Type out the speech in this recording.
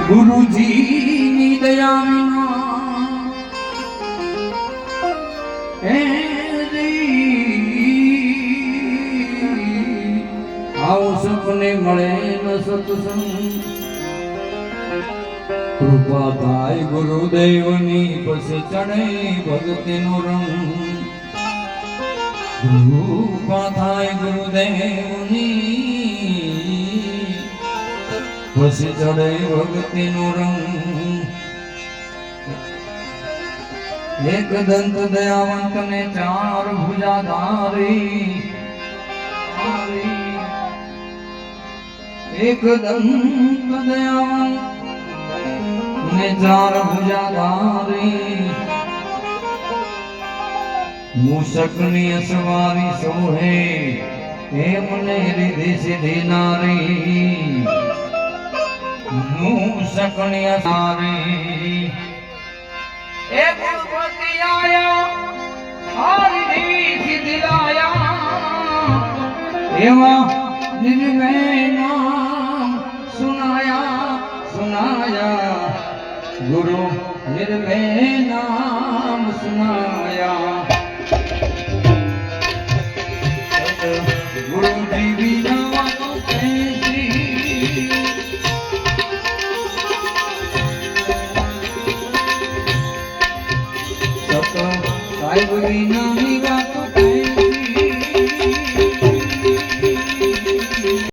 ગુરુજીની દયા આવો સપને મળે ન સત્સંગ કૃપા થાય ગુરુદેવની પછી ચડે ભક્તિનો રંગ કૃપા થાય ગુરુદેવની પછી ચડે ભક્તિનો રંગ એક દંત દયાવંત ને ચાર ભુજાધારી એક દંત દયાવંત ને ચાર ભુજાધારી મૂષકની અસવારી સોહે એમને રીધી સીધી નારી મૂષકની અસારી એ ગુણપતિ આયા હરિ સીધી લાયા એવા નિર્ભય નામ સુનાયા गुरु निर्भय नाम सुनाया गुरु जी बिना साहिब बिना